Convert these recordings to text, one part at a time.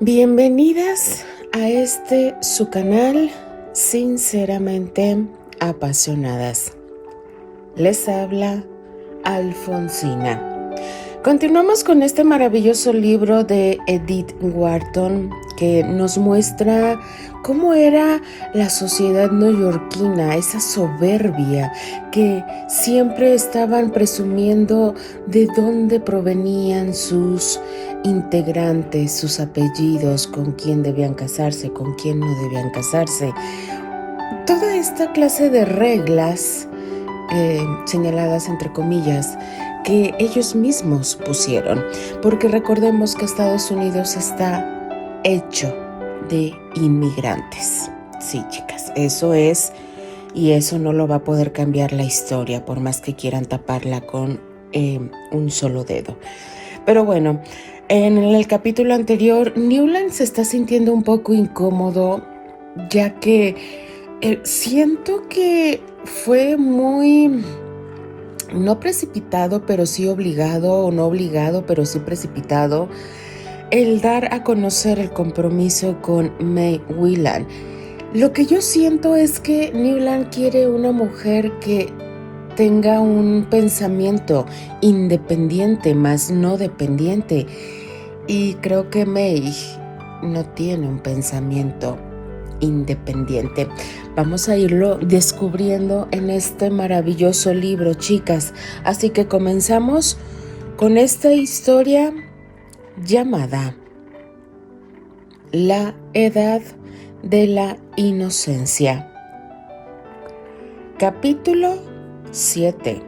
Bienvenidas a su canal Sinceramente Apasionadas. Les habla Alfonsina. Continuamos con este maravilloso libro de Edith Wharton que nos muestra cómo era la sociedad neoyorquina, esa soberbia que siempre estaban presumiendo de dónde provenían sus integrantes, sus apellidos, con quién debían casarse, con quién no debían casarse. Toda esta clase de reglas señaladas entre comillas que ellos mismos pusieron, porque recordemos que Estados Unidos está hecho de inmigrantes. Sí, chicas, eso es, y eso no lo va a poder cambiar la historia, por más que quieran taparla con un solo dedo. Pero bueno, en el capítulo anterior, Newland se está sintiendo un poco incómodo, ya que siento que fue muy, no precipitado, pero sí obligado, o no obligado, pero sí precipitado, el dar a conocer el compromiso con May Whelan. Lo que yo siento es que Newland quiere una mujer que tenga un pensamiento independiente, más no dependiente. Y creo que May no tiene un pensamiento independiente. Vamos a irlo descubriendo en este maravilloso libro, chicas. Así que comenzamos con esta historia llamada La Edad de la Inocencia. Capítulo 7.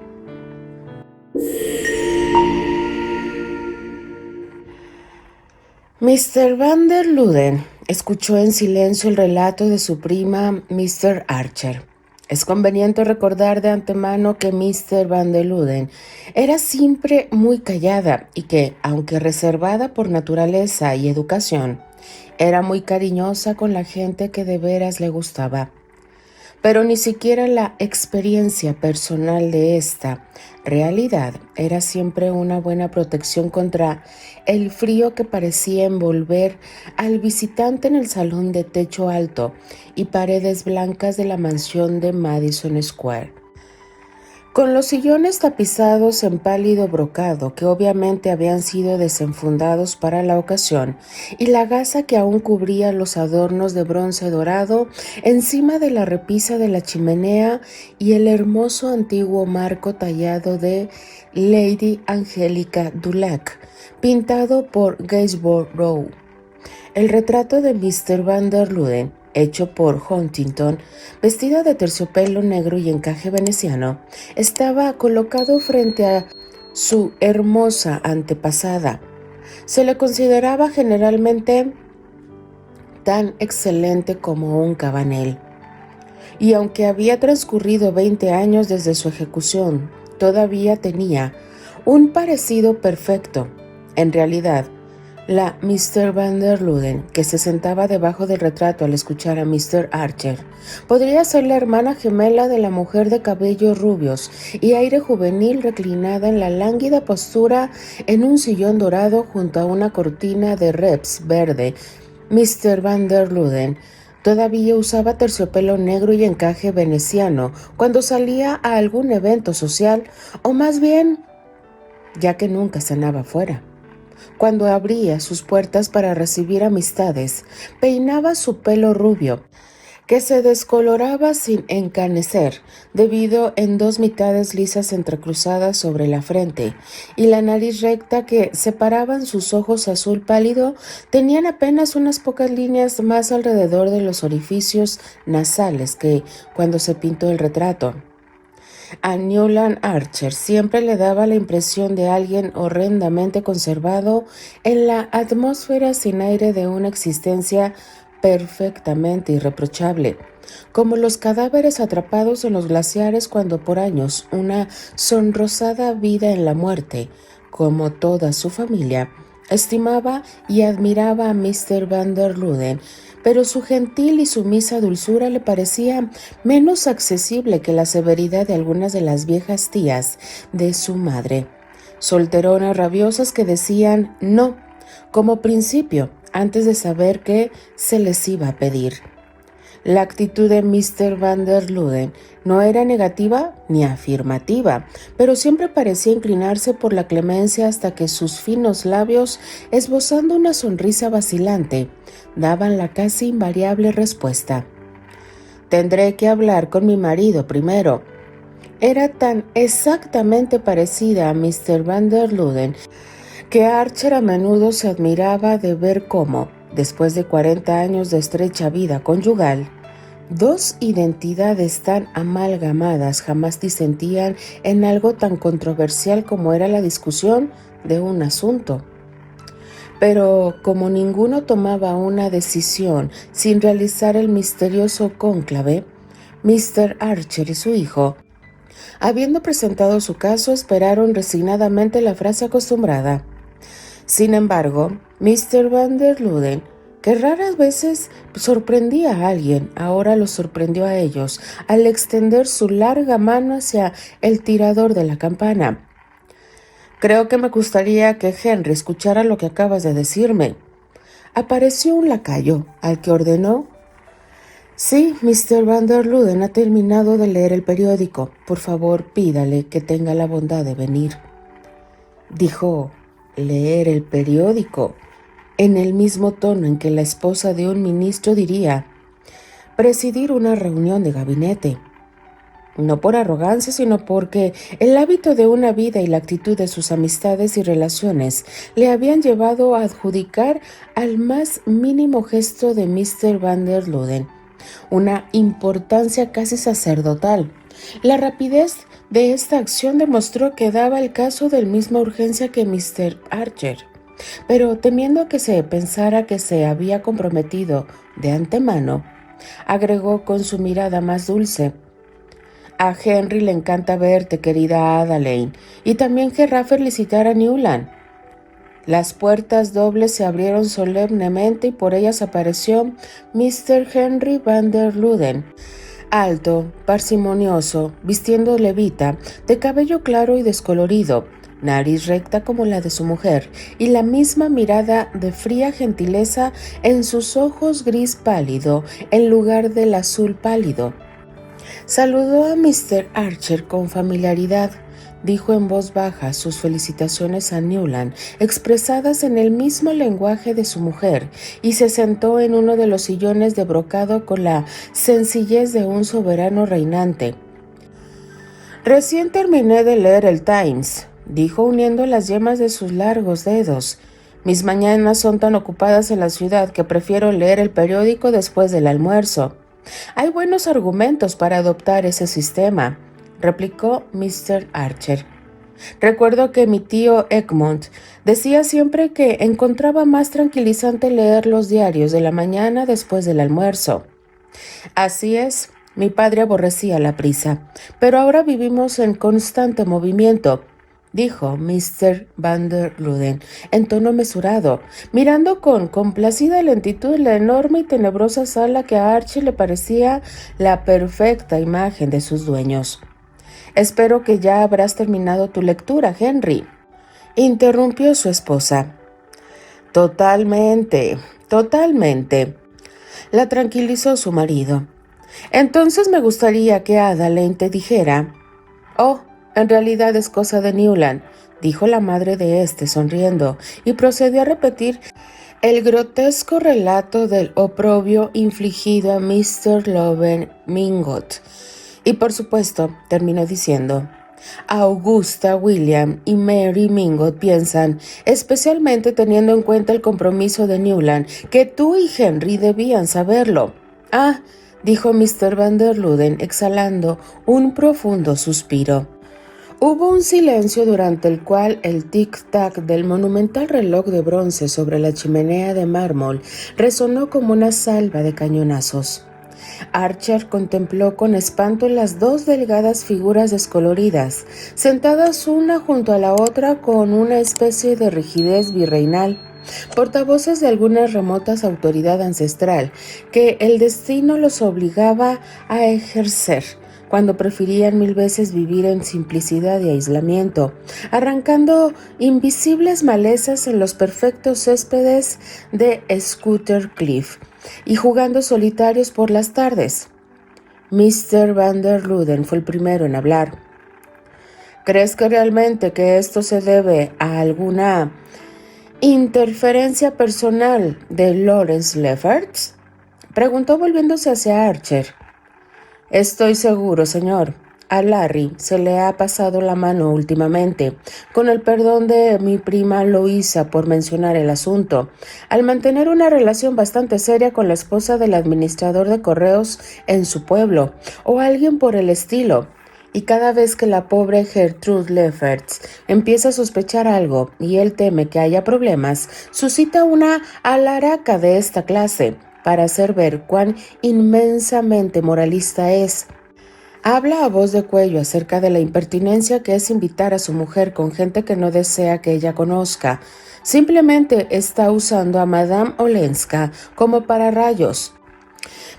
Mr. Van der Luden escuchó en silencio el relato de su prima Mr. Archer. Es conveniente recordar de antemano que Mr. Van der Luden era siempre muy callada y que, aunque reservada por naturaleza y educación, era muy cariñosa con la gente que de veras le gustaba. Pero ni siquiera la experiencia personal de esta realidad era siempre una buena protección contra el frío que parecía envolver al visitante en el salón de techo alto y paredes blancas de la mansión de Madison Square. Con los sillones tapizados en pálido brocado que obviamente habían sido desenfundados para la ocasión y la gasa que aún cubría los adornos de bronce dorado encima de la repisa de la chimenea y el hermoso antiguo marco tallado de Lady Angelica Dulac, pintado por Gainsborough. El retrato de Mr. Van der Luden, hecho por Huntington, vestida de terciopelo negro y encaje veneciano, estaba colocado frente a su hermosa antepasada. Se le consideraba generalmente tan excelente como un cabanel. Y aunque había transcurrido 20 años desde su ejecución, todavía tenía un parecido perfecto. En realidad, la Mr. Van der Luden, que se sentaba debajo del retrato al escuchar a Mr. Archer, podría ser la hermana gemela de la mujer de cabellos rubios y aire juvenil reclinada en la lánguida postura en un sillón dorado junto a una cortina de reps verde. Mr. Van der Luden todavía usaba terciopelo negro y encaje veneciano cuando salía a algún evento social, o más bien, ya que nunca cenaba fuera. Cuando abría sus puertas para recibir amistades, peinaba su pelo rubio, que se descoloraba sin encanecer, debido en dos mitades lisas entrecruzadas sobre la frente, y la nariz recta que separaban sus ojos azul pálido tenían apenas unas pocas líneas más alrededor de los orificios nasales que cuando se pintó el retrato. A Newland Archer siempre le daba la impresión de alguien horrendamente conservado en la atmósfera sin aire de una existencia perfectamente irreprochable, como los cadáveres atrapados en los glaciares cuando por años una sonrosada vida en la muerte, como toda su familia, estimaba y admiraba a Mr. Van der Luden, pero su gentil y sumisa dulzura le parecía menos accesible que la severidad de algunas de las viejas tías de su madre, solteronas rabiosas que decían no como principio, antes de saber qué se les iba a pedir. La actitud de Mr. Van der Luden no era negativa ni afirmativa, pero siempre parecía inclinarse por la clemencia hasta que sus finos labios, esbozando una sonrisa vacilante, daban la casi invariable respuesta: «Tendré que hablar con mi marido primero». Era tan exactamente parecida a Mr. Van der Luden que Archer a menudo se admiraba de ver cómo, después de 40 años de estrecha vida conyugal, dos identidades tan amalgamadas jamás disentían en algo tan controversial como era la discusión de un asunto. Pero como ninguno tomaba una decisión sin realizar el misterioso cónclave, Mr. Archer y su hijo, habiendo presentado su caso, esperaron resignadamente la frase acostumbrada. Sin embargo, Mr. Van der Luden, que raras veces sorprendía a alguien, ahora los sorprendió a ellos al extender su larga mano hacia el tirador de la campana. «Creo que me gustaría que Henry escuchara lo que acabas de decirme». Apareció un lacayo, al que ordenó: «Sí, Mr. Van der Luden ha terminado de leer el periódico. Por favor, pídale que tenga la bondad de venir». Dijo «leer el periódico», en el mismo tono en que la esposa de un ministro diría «presidir una reunión de gabinete». No por arrogancia, sino porque el hábito de una vida y la actitud de sus amistades y relaciones le habían llevado a adjudicar al más mínimo gesto de Mr. Van der Luden una importancia casi sacerdotal. La rapidez de esta acción demostró que daba el caso de la misma urgencia que Mr. Archer, pero temiendo que se pensara que se había comprometido de antemano, agregó con su mirada más dulce: «A Henry le encanta verte, querida Adelaide, y también querrá felicitar a Newland». Las puertas dobles se abrieron solemnemente y por ellas apareció Mr. Henry Van der Luden, alto, parsimonioso, vistiendo levita, de cabello claro y descolorido, nariz recta como la de su mujer, y la misma mirada de fría gentileza en sus ojos gris pálido en lugar del azul pálido. Saludó a Mr. Archer con familiaridad. Dijo en voz baja sus felicitaciones a Newland, expresadas en el mismo lenguaje de su mujer, y se sentó en uno de los sillones de brocado con la sencillez de un soberano reinante. «Recién terminé de leer el Times», dijo uniendo las yemas de sus largos dedos. «Mis mañanas son tan ocupadas en la ciudad que prefiero leer el periódico después del almuerzo». «Hay buenos argumentos para adoptar ese sistema», replicó Mr. Archer. «Recuerdo que mi tío Egmont decía siempre que encontraba más tranquilizante leer los diarios de la mañana después del almuerzo». «Así es, mi padre aborrecía la prisa, pero ahora vivimos en constante movimiento», dijo Mr. Van der Luden en tono mesurado, mirando con complacida lentitud la enorme y tenebrosa sala que a Archie le parecía la perfecta imagen de sus dueños. «Espero que ya habrás terminado tu lectura, Henry», interrumpió su esposa. «Totalmente, la tranquilizó su marido. «Entonces me gustaría que Adelaide te dijera». «Oh, en realidad es cosa de Newland», dijo la madre de este sonriendo, y procedió a repetir el grotesco relato del oprobio infligido a Mr. Loven Mingot. Y por supuesto, terminó diciendo: «Augusta, William y Mary Mingot piensan, especialmente teniendo en cuenta el compromiso de Newland, que tú y Henry debían saberlo». «Ah», dijo Mr. Van der Luden, exhalando un profundo suspiro. Hubo un silencio durante el cual el tic-tac del monumental reloj de bronce sobre la chimenea de mármol resonó como una salva de cañonazos. Archer contempló con espanto las dos delgadas figuras descoloridas, sentadas una junto a la otra con una especie de rigidez virreinal, portavoces de alguna remota autoridad ancestral que el destino los obligaba a ejercer, cuando preferían 1000 veces vivir en simplicidad y aislamiento, arrancando invisibles malezas en los perfectos céspedes de Scooter Cliff y jugando solitarios por las tardes. Mr. Van der Luden fue el primero en hablar. ¿Crees que realmente que esto se debe a alguna interferencia personal de Lawrence Lefferts? Preguntó volviéndose hacia Archer. Estoy seguro, señor. A Larry se le ha pasado la mano últimamente, con el perdón de mi prima Louisa por mencionar el asunto, al mantener una relación bastante seria con la esposa del administrador de correos en su pueblo, o alguien por el estilo. Y cada vez que la pobre Gertrude Lefferts empieza a sospechar algo y él teme que haya problemas, suscita una alaraca de esta clase para hacer ver cuán inmensamente moralista es. Habla a voz de cuello acerca de la impertinencia que es invitar a su mujer con gente que no desea que ella conozca. Simplemente está usando a Madame Olenska como pararrayos.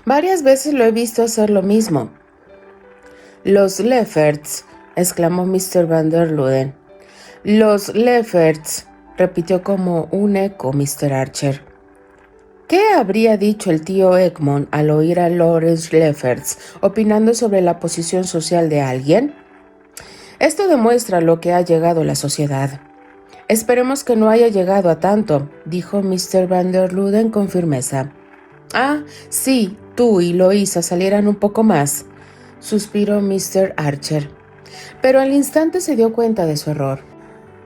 Varias veces lo he visto hacer lo mismo. Los Lefferts, exclamó Mr. Van der Luden. Los Lefferts, repitió como un eco Mr. Archer. ¿Qué habría dicho el tío Egmont al oír a Lawrence Lefferts opinando sobre la posición social de alguien? Esto demuestra lo que ha llegado la sociedad. Esperemos que no haya llegado a tanto, dijo Mr. Van der Luden con firmeza. Ah, sí, tú y Louisa salieran un poco más, suspiró Mr. Archer. Pero al instante se dio cuenta de su error.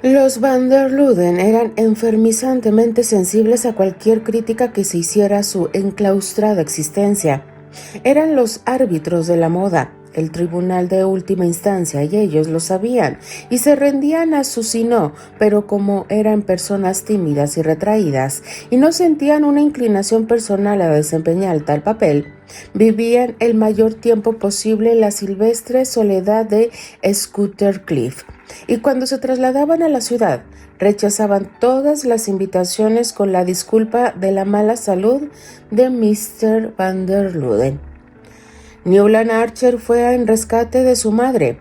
Los Van der Luden eran enfermizantemente sensibles a cualquier crítica que se hiciera a su enclaustrada existencia. Eran los árbitros de la moda, el tribunal de última instancia, y ellos lo sabían, y se rendían a su sí no, pero como eran personas tímidas y retraídas, y no sentían una inclinación personal a desempeñar tal papel, vivían el mayor tiempo posible la silvestre soledad de Scooter Cliff, y cuando se trasladaban a la ciudad, rechazaban todas las invitaciones con la disculpa de la mala salud de Mr. Van der Luden. Newland Archer fue en rescate de su madre.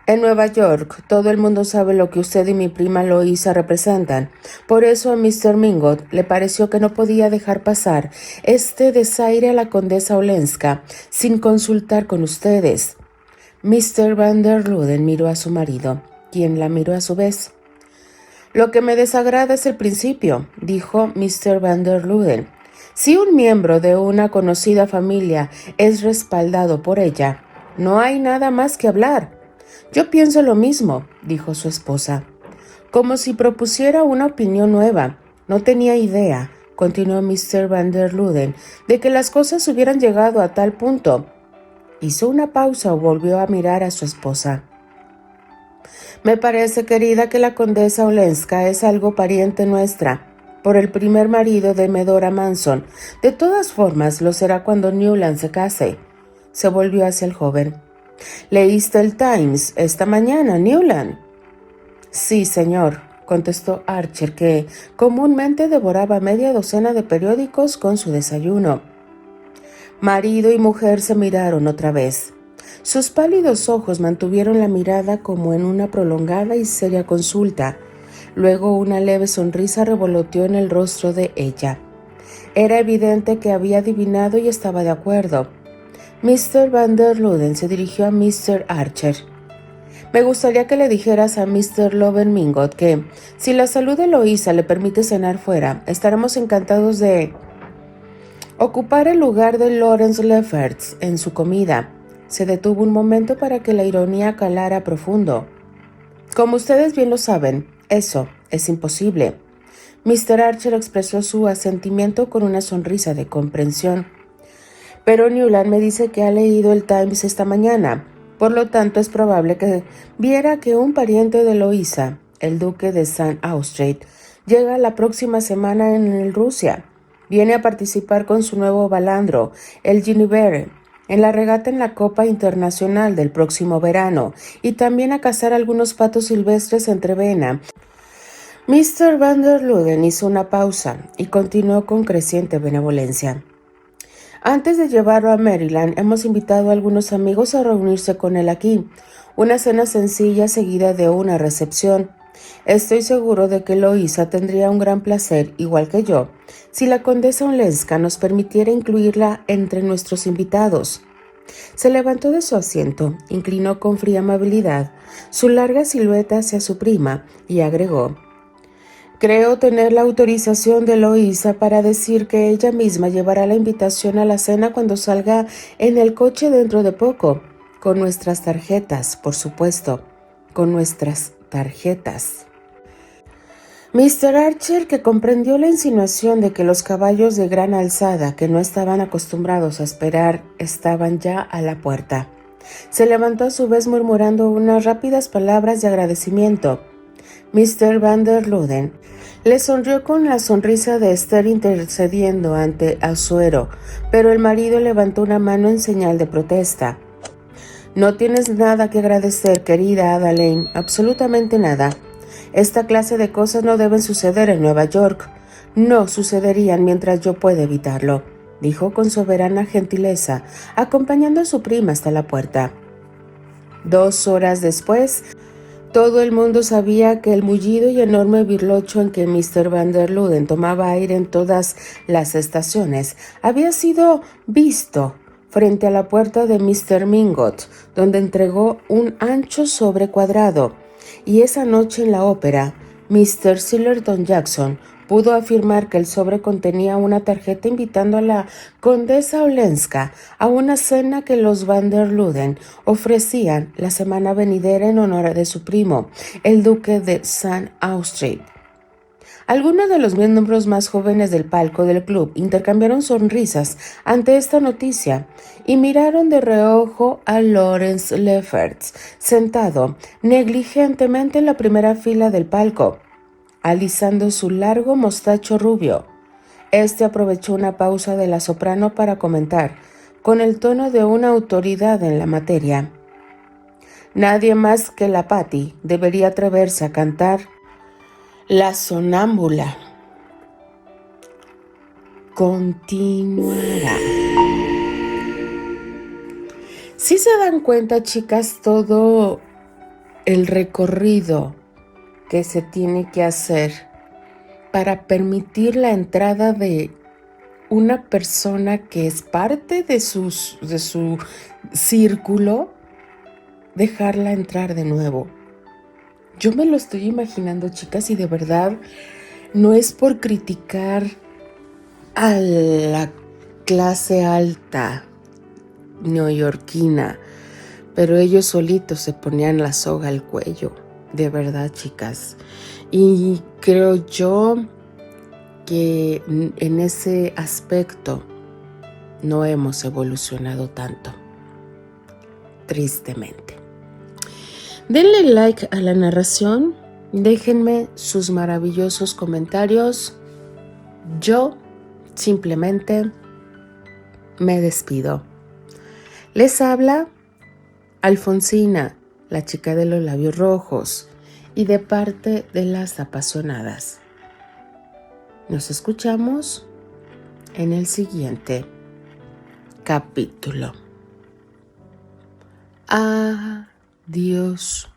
En Nueva York, todo el mundo sabe lo que usted y mi prima Louisa representan. Por eso a Mr. Mingot le pareció que no podía dejar pasar este desaire a la condesa Olenska sin consultar con ustedes. Mr. Van der Luden miró a su marido, quien la miró a su vez. Lo que me desagrada es el principio, dijo Mr. Van der Luden. Si un miembro de una conocida familia es respaldado por ella, no hay nada más que hablar. Yo pienso lo mismo, dijo su esposa. Como si propusiera una opinión nueva. No tenía idea, continuó Mr. Van der Luden, de que las cosas hubieran llegado a tal punto. Hizo una pausa y volvió a mirar a su esposa. Me parece, querida, que la condesa Olenska es algo pariente nuestra, por el primer marido de Medora Manson. De todas formas, lo será cuando Newland se case. Se volvió hacia el joven. ¿Leíste el Times esta mañana, Newland? Sí, señor, contestó Archer, que comúnmente devoraba media docena de periódicos con su desayuno. Marido y mujer se miraron otra vez. Sus pálidos ojos mantuvieron la mirada como en una prolongada y seria consulta. Luego una leve sonrisa revoloteó en el rostro de ella. Era evidente que había adivinado y estaba de acuerdo. Mr. Van der Luden se dirigió a Mr. Archer. Me gustaría que le dijeras a Mr. Loven Mingot que, si la salud de Louisa le permite cenar fuera, estaremos encantados de ocupar el lugar de Lawrence Lefferts en su comida. Se detuvo un momento para que la ironía calara profundo. Como ustedes bien lo saben, eso es imposible. Mr. Archer expresó su asentimiento con una sonrisa de comprensión. Pero Newland me dice que ha leído el Times esta mañana. Por lo tanto, es probable que viera que un pariente de Louisa, el duque de St. Austrate, llega la próxima semana en Rusia. Viene a participar con su nuevo balandro, el Ginevere, en la regata en la Copa Internacional del próximo verano, y también a cazar algunos patos silvestres en Trevena. Mr. Van der Luden hizo una pausa y continuó con creciente benevolencia. Antes de llevarlo a Maryland, hemos invitado a algunos amigos a reunirse con él aquí. Una cena sencilla seguida de una recepción. Estoy seguro de que Eloísa tendría un gran placer, igual que yo, si la condesa Olenska nos permitiera incluirla entre nuestros invitados. Se levantó de su asiento, inclinó con fría amabilidad su larga silueta hacia su prima y agregó: creo tener la autorización de Eloísa para decir que ella misma llevará la invitación a la cena cuando salga en el coche dentro de poco, con nuestras tarjetas, por supuesto, con nuestras tarjetas. Mr. Archer, que comprendió la insinuación de que los caballos de gran alzada que no estaban acostumbrados a esperar estaban ya a la puerta, se levantó a su vez murmurando unas rápidas palabras de agradecimiento. Mr. Van der Luden le sonrió con la sonrisa de estar intercediendo ante Asuero, pero el marido levantó una mano en señal de protesta. No tienes nada que agradecer, querida Adelaine, absolutamente nada. Esta clase de cosas no deben suceder en Nueva York. No sucederían mientras yo pueda evitarlo, dijo con soberana gentileza, acompañando a su prima hasta la puerta. 2 horas después, todo el mundo sabía que el mullido y enorme birlocho en que Mr. Van der Luden tomaba aire en todas las estaciones había sido visto frente a la puerta de Mr. Mingot, donde entregó un ancho sobre cuadrado, y esa noche en la ópera, Mr. Sillerton Jackson pudo afirmar que el sobre contenía una tarjeta invitando a la condesa Olenska a una cena que los Van der Luden ofrecían la semana venidera en honor de su primo, el duque de St. Austria. Algunos de los miembros más jóvenes del palco del club intercambiaron sonrisas ante esta noticia y miraron de reojo a Lawrence Lefferts, sentado negligentemente en la primera fila del palco, alisando su largo mostacho rubio. Este aprovechó una pausa de la soprano para comentar, con el tono de una autoridad en la materia: nadie más que la Patty debería atreverse a cantar La sonámbula. Continuará. Si se dan cuenta, chicas, todo el recorrido que se tiene que hacer para permitir la entrada de una persona que es parte de su círculo, dejarla entrar de nuevo. Yo me lo estoy imaginando, chicas, y de verdad no es por criticar a la clase alta neoyorquina, pero ellos solitos se ponían la soga al cuello, de verdad, chicas. Y creo yo que en ese aspecto no hemos evolucionado tanto, tristemente. Denle like a la narración, déjenme sus maravillosos comentarios. Yo simplemente me despido. Les habla Alfonsina, la chica de los labios rojos, y de parte de las apasionadas. Nos escuchamos en el siguiente capítulo. Adiós.